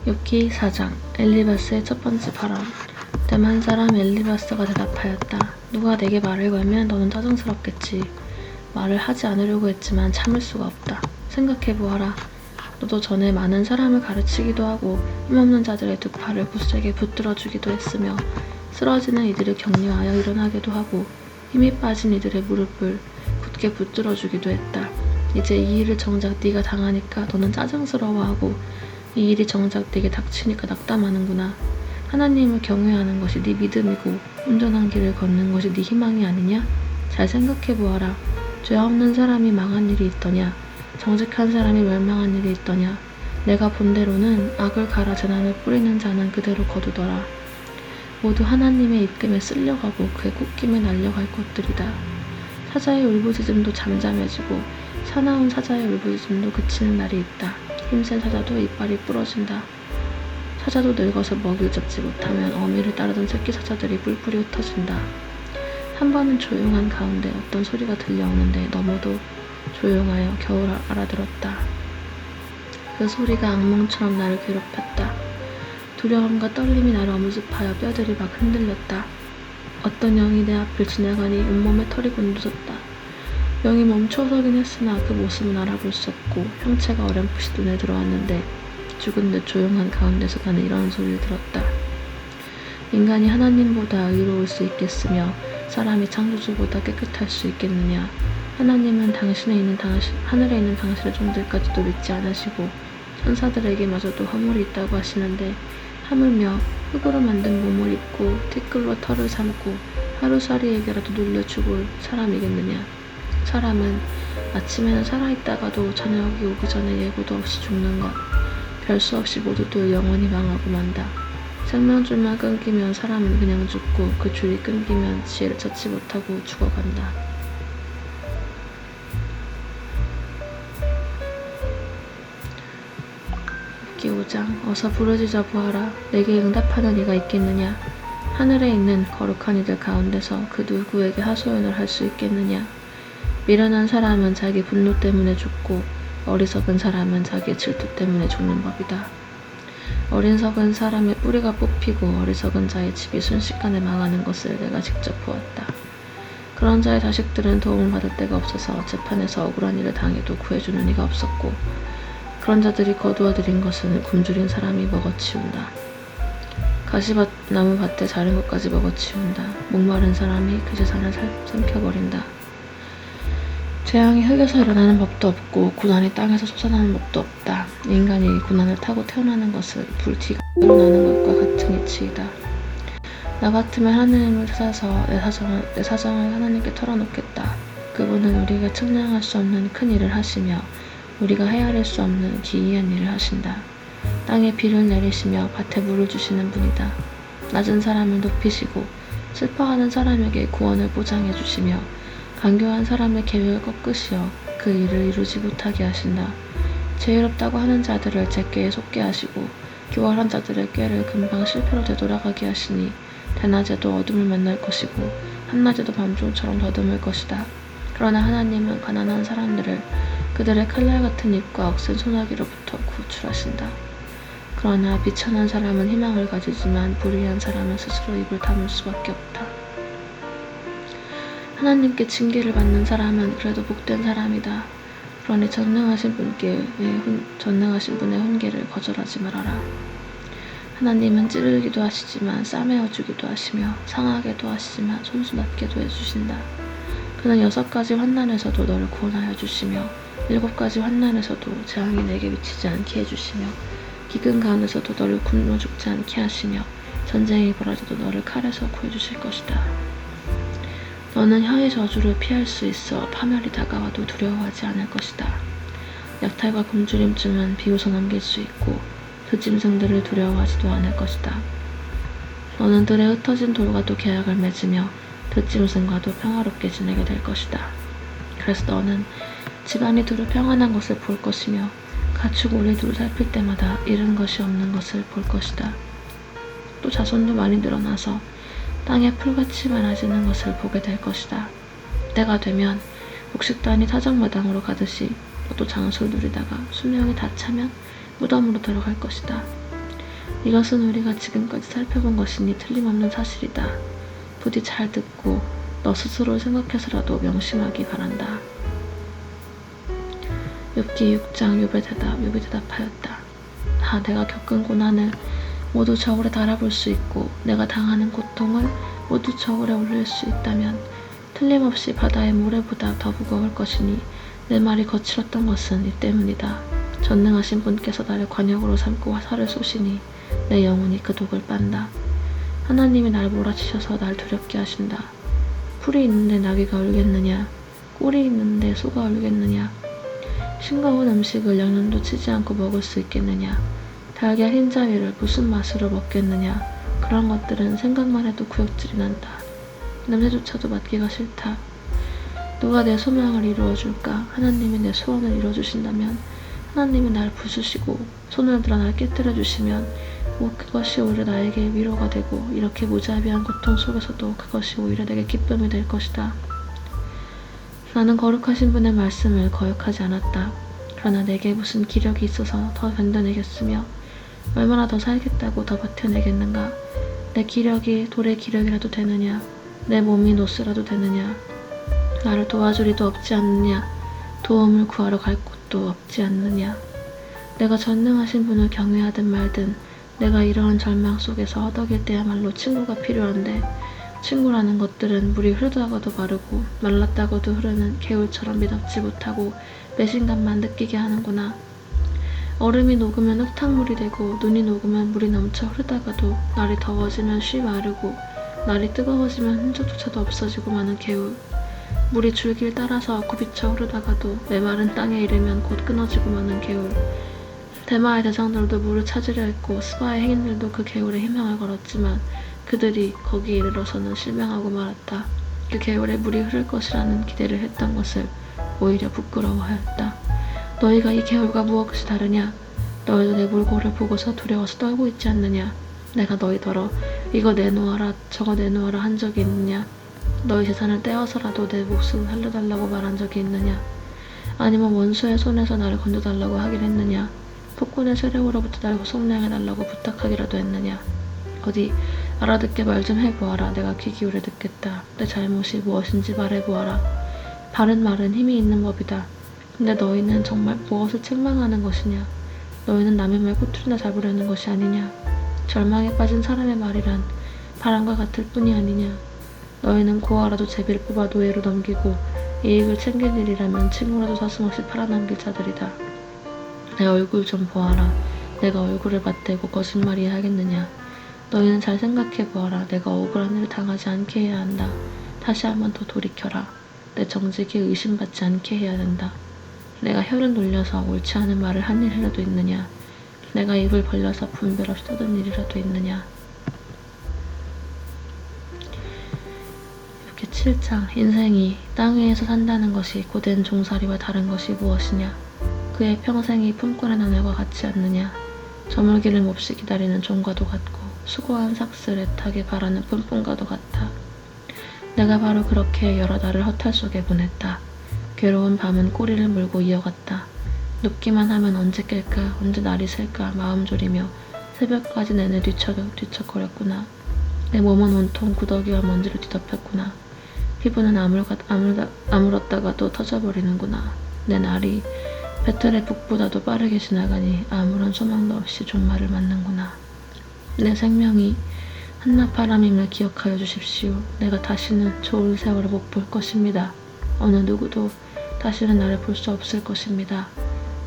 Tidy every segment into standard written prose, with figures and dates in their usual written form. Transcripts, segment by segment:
욥기 4장 엘리바스의 첫 번째 발언. 때만 사람 엘리바스가 대답하였다. 누가 내게 말을 걸면 너는 짜증스럽겠지. 말을 하지 않으려고 했지만 참을 수가 없다. 생각해보아라. 너도 전에 많은 사람을 가르치기도 하고 힘없는 자들의 두 팔을 굳세게 붙들어주기도 했으며 쓰러지는 이들을 격려하여 일어나게도 하고 힘이 빠진 이들의 무릎을 굳게 붙들어주기도 했다. 이제 이 일을 정작 네가 당하니까 너는 짜증스러워하고 이 일이 정작 네게 닥치니까 낙담하는구나. 하나님을 경외하는 것이 네 믿음이고 온전한 길을 걷는 것이 네 희망이 아니냐? 잘 생각해보아라. 죄 없는 사람이 망한 일이 있더냐? 정직한 사람이 멸망한 일이 있더냐? 내가 본대로는 악을 갈아 재난을 뿌리는 자는 그대로 거두더라. 모두 하나님의 입김에 쓸려가고 그의 콧김에 날려갈 것들이다. 사자의 울부짖음도 잠잠해지고 사나운 사자의 울부짖음도 그치는 날이 있다. 힘센 사자도 이빨이 부러진다. 사자도 늙어서 먹이를 잡지 못하면 어미를 따르던 새끼 사자들이 뿔뿔이 흩어진다. 한 번은 조용한 가운데 어떤 소리가 들려오는데 너무도 조용하여 겨우 알아들었다. 그 소리가 악몽처럼 나를 괴롭혔다. 두려움과 떨림이 나를 엄습하여 뼈들이 막 흔들렸다. 어떤 영이 내 앞을 지나가니 온몸에 털이 곤두섰다. 영이 멈춰서긴 했으나 그 모습은 알아볼 수 없고 형체가 어렴풋이 눈에 들어왔는데 죽은 듯 조용한 가운데서 나는 이런 소리를 들었다. 인간이 하나님보다 의로울 수 있겠으며 사람이 창조주보다 깨끗할 수 있겠느냐. 하나님은 하늘에 있는 당신의 종들까지도 믿지 않으시고 천사들에게마저도 허물이 있다고 하시는데 하물며 흙으로 만든 몸을 입고 티끌로 털을 삼고 하루살이에게라도 눌려 죽을 사람이겠느냐. 사람은 아침에는 살아있다가도 저녁이 오기 전에 예고도 없이 죽는 것. 별 수 없이 모두들 영원히 망하고 만다. 생명줄만 끊기면 사람은 그냥 죽고 그 줄이 끊기면 지혜를 찾지 못하고 죽어간다. 욥기 5장 어서 부르짖어 보아라. 내게 응답하는 이가 있겠느냐. 하늘에 있는 거룩한 이들 가운데서 그 누구에게 하소연을 할 수 있겠느냐. 미련한 사람은 자기 분노 때문에 죽고 어리석은 사람은 자기의 질투 때문에 죽는 법이다. 어리석은 사람의 뿌리가 뽑히고 어리석은 자의 집이 순식간에 망하는 것을 내가 직접 보았다. 그런 자의 자식들은 도움을 받을 데가 없어서 재판에서 억울한 일을 당해도 구해주는 이가 없었고 그런 자들이 거두어들인 것은 굶주린 사람이 먹어치운다. 가시나무 밭에 자른 것까지 먹어치운다. 목마른 사람이 그 재산을 삼켜버린다. 재앙이 흙에서 일어나는 법도 없고 고난이 땅에서 솟아나는 법도 없다. 인간이 고난을 타고 태어나는 것은 불티가 일어나는 것과 같은 이치이다. 나 같으면 하나님을 찾아서 내 사정을 하나님께 털어놓겠다. 그분은 우리가 측량할 수 없는 큰 일을 하시며 우리가 헤아릴 수 없는 기이한 일을 하신다. 땅에 비를 내리시며 밭에 물을 주시는 분이다. 낮은 사람을 높이시고 슬퍼하는 사람에게 구원을 보장해 주시며 간교한 사람의 계획을 꺾으시어 그 일을 이루지 못하게 하신다. 죄의롭다고 하는 자들을 제께에 속게 하시고 교활한 자들의 꾀를 금방 실패로 되돌아가게 하시니 대낮에도 어둠을 만날 것이고 한낮에도 밤중처럼 더듬을 것이다. 그러나 하나님은 가난한 사람들을 그들의 칼날 같은 입과 억센 소나기로부터 구출하신다. 그러나 비천한 사람은 희망을 가지지만 불의한 사람은 스스로 입을 다물 수밖에 없다. 하나님께 징계를 받는 사람은 그래도 복된 사람이다. 그러니 전능하신 분의 훈계를 거절하지 말아라. 하나님은 찌르기도 하시지만 싸매어 주기도 하시며 상하게도 하시지만 손수납게도 해주신다. 그는 6가지 환난에서도 너를 구원하여 주시며 7가지 환난에서도 재앙이 내게 미치지 않게 해주시며 기근 가운데서도 너를 굶어 죽지 않게 하시며 전쟁이 벌어져도 너를 칼에서 구해주실 것이다. 너는 혀의 저주를 피할 수 있어 파멸이 다가와도 두려워하지 않을 것이다. 약탈과 굶주림쯤은 비웃어 넘길 수 있고 듣짐승들을 두려워하지도 않을 것이다. 너는 들에 흩어진 돌과도 계약을 맺으며 듣짐승과도 평화롭게 지내게 될 것이다. 그래서 너는 집안이 두루 평안한 것을 볼 것이며 가축 오리 두루 살필 때마다 잃은 것이 없는 것을 볼 것이다. 또 자손도 많이 늘어나서 땅에 풀같이 많아지는 것을 보게 될 것이다. 때가 되면 곡식단이 타작마당으로 가듯이 너도 장수를 누리다가 수명이 다 차면 무덤으로 들어갈 것이다. 이것은 우리가 지금까지 살펴본 것이니 틀림없는 사실이다. 부디 잘 듣고 너 스스로 생각해서라도 명심하기 바란다. 욥기 6장 욥이 대답하였다. 내가 겪은 고난을 모두 저울에 달아볼 수 있고 내가 당하는 고통을 모두 저울에 올릴 수 있다면 틀림없이 바다의 모래보다 더 무거울 것이니 내 말이 거칠었던 것은 이 때문이다. 전능하신 분께서 나를 관역으로 삼고 화살을 쏘시니 내 영혼이 그 독을 빤다. 하나님이 날 몰아치셔서 날 두렵게 하신다. 풀이 있는데 나귀가 울겠느냐? 꿀이 있는데 소가 울겠느냐? 싱거운 음식을 영양도 치지 않고 먹을 수 있겠느냐? 달걀 흰자위를 무슨 맛으로 먹겠느냐? 그런 것들은 생각만 해도 구역질이 난다. 냄새조차도 맡기가 싫다. 누가 내 소망을 이루어줄까? 하나님이 내 소원을 이루어주신다면 하나님이 날 부수시고 손을 들어 날 깨뜨려 주시면 그것이 오히려 나에게 위로가 되고 이렇게 무자비한 고통 속에서도 그것이 오히려 내게 기쁨이 될 것이다. 나는 거룩하신 분의 말씀을 거역하지 않았다. 그러나 내게 무슨 기력이 있어서 더 견뎌내겠으며 얼마나 더 살겠다고 더 버텨내겠는가. 내 기력이 돌의 기력이라도 되느냐. 내 몸이 노스라도 되느냐. 나를 도와줄 이도 없지 않느냐. 도움을 구하러 갈 곳도 없지 않느냐. 내가 전능하신 분을 경외하든 말든 내가 이러한 절망 속에서 허덕일 때야말로 친구가 필요한데 친구라는 것들은 물이 흐르다가도 마르고 말랐다가도 흐르는 개울처럼 미덥지 못하고 배신감만 느끼게 하는구나. 얼음이 녹으면 흙탕물이 되고 눈이 녹으면 물이 넘쳐 흐르다가도 날이 더워지면 쉬 마르고 날이 뜨거워지면 흔적조차도 없어지고 마는 개울. 물이 줄기를 따라서 굽이쳐 흐르다가도 메마른 땅에 이르면 곧 끊어지고 마는 개울. 대마의 대장들도 물을 찾으려 했고 스바의 행인들도 그 개울에 희망을 걸었지만 그들이 거기에 이르러서는 실망하고 말았다. 그 개울에 물이 흐를 것이라는 기대를 했던 것을 오히려 부끄러워하였다. 너희가 이 개울과 무엇이 다르냐? 너희도 내 물고를 보고서 두려워서 떨고 있지 않느냐? 내가 너희더러 이거 내놓아라 저거 내놓아라 한 적이 있느냐? 너희 재산을 떼어서라도 내 목숨을 살려달라고 말한 적이 있느냐? 아니면 원수의 손에서 나를 건져달라고 하긴 했느냐? 폭군의 세력으로부터 날 속량해달라고 부탁하기라도 했느냐? 어디 알아듣게 말 좀 해보아라. 내가 귀 기울여 듣겠다. 내 잘못이 무엇인지 말해보아라. 바른 말은 힘이 있는 법이다. 근데 너희는 정말 무엇을 책망하는 것이냐? 너희는 남의 말 꼬투리나 잡으려는 것이 아니냐? 절망에 빠진 사람의 말이란 바람과 같을 뿐이 아니냐? 너희는 고아라도 제비를 뽑아 노예로 넘기고 이익을 챙길 일이라면 친구라도 서슴없이 팔아넘길 자들이다. 내 얼굴 좀 보아라. 내가 얼굴을 맞대고 거짓말이야 하겠느냐? 너희는 잘 생각해보아라. 내가 억울한 일을 당하지 않게 해야 한다. 다시 한번 더 돌이켜라. 내 정직이 의심받지 않게 해야 된다. 내가 혀를 놀려서 옳지 않은 말을 한 일이라도 있느냐? 내가 입을 벌려서 분별 없이 떠든 일이라도 있느냐? 이렇게 7장. 인생이 땅 위에서 산다는 것이 고된 종살이와 다른 것이 무엇이냐? 그의 평생이 품꾼의 나날과 같지 않느냐? 저물기를 몹시 기다리는 종과도 같고 수고한 삭슬 애타게 바라는 품꾼과도 같아. 내가 바로 그렇게 여러 달을 허탈 속에 보냈다. 괴로운 밤은 꼬리를 물고 이어갔다. 눕기만 하면 언제 깰까 언제 날이 셀까 마음 졸이며 새벽까지 내내 뒤척거렸구나. 내 몸은 온통 구더기와 먼지로 뒤덮였구나. 피부는 아물었다가도 터져버리는구나. 내 날이 배틀의 북보다도 빠르게 지나가니 아무런 소망도 없이 종말을 맞는구나. 내 생명이 한낮바람임을 기억하여 주십시오. 내가 다시는 좋은 세월을 못 볼 것입니다. 어느 누구도 다시는 나를 볼 수 없을 것입니다.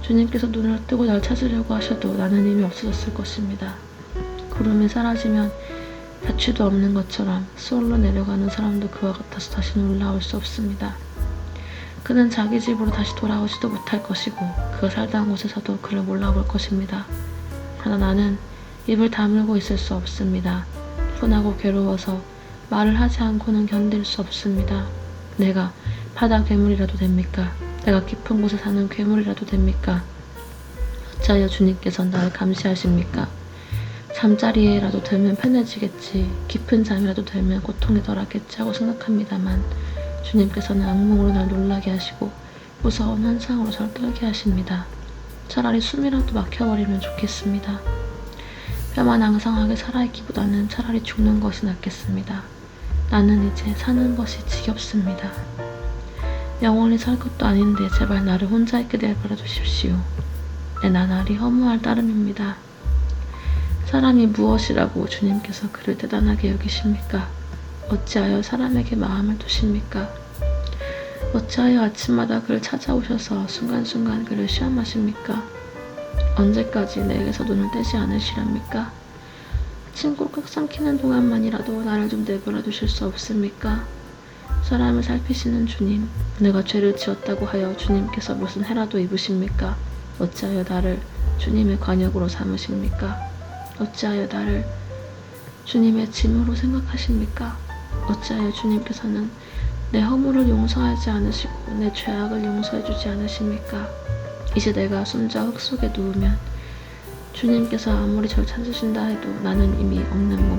주님께서 눈을 뜨고 날 찾으려고 하셔도 나는 이미 없어졌을 것입니다. 구름이 사라지면 자취도 없는 것처럼 수월로 내려가는 사람도 그와 같아서 다시는 올라올 수 없습니다. 그는 자기 집으로 다시 돌아오지도 못할 것이고 그가 살던 곳에서도 그를 몰라볼 것입니다. 그러나 나는 입을 다물고 있을 수 없습니다. 분하고 괴로워서 말을 하지 않고는 견딜 수 없습니다. 내가 바다 괴물이라도 됩니까? 내가 깊은 곳에 사는 괴물이라도 됩니까? 어찌하여 주님께서 나를 감시하십니까? 잠자리에라도 들면 편해지겠지, 깊은 잠이라도 들면 고통이 덜하겠지 하고 생각합니다만 주님께서는 악몽으로 날 놀라게 하시고 무서운 환상으로 절 떨게 하십니다. 차라리 숨이라도 막혀버리면 좋겠습니다. 뼈만 앙상하게 살아있기보다는 차라리 죽는 것이 낫겠습니다. 나는 이제 사는 것이 지겹습니다. 영원히 살 것도 아닌데 제발 나를 혼자 있게 내버려 두십시오. 내 나날이 허무할 따름입니다. 사람이 무엇이라고 주님께서 그를 대단하게 여기십니까? 어찌하여 사람에게 마음을 두십니까? 어찌하여 아침마다 그를 찾아오셔서 순간순간 그를 시험하십니까? 언제까지 내게서 눈을 떼지 않으시렵니까? 침골 꽉 삼키는 동안만이라도 나를 좀 내버려 두실 수 없습니까? 사람을 살피시는 주님, 내가 죄를 지었다고 하여 주님께서 무슨 해라도 입으십니까? 어찌하여 나를 주님의 관역으로 삼으십니까? 어찌하여 나를 주님의 짐으로 생각하십니까? 어찌하여 주님께서는 내 허물을 용서하지 않으시고 내 죄악을 용서해주지 않으십니까? 이제 내가 숨자 흙 속에 누우면 주님께서 아무리 절 찾으신다 해도 나는 이미 없는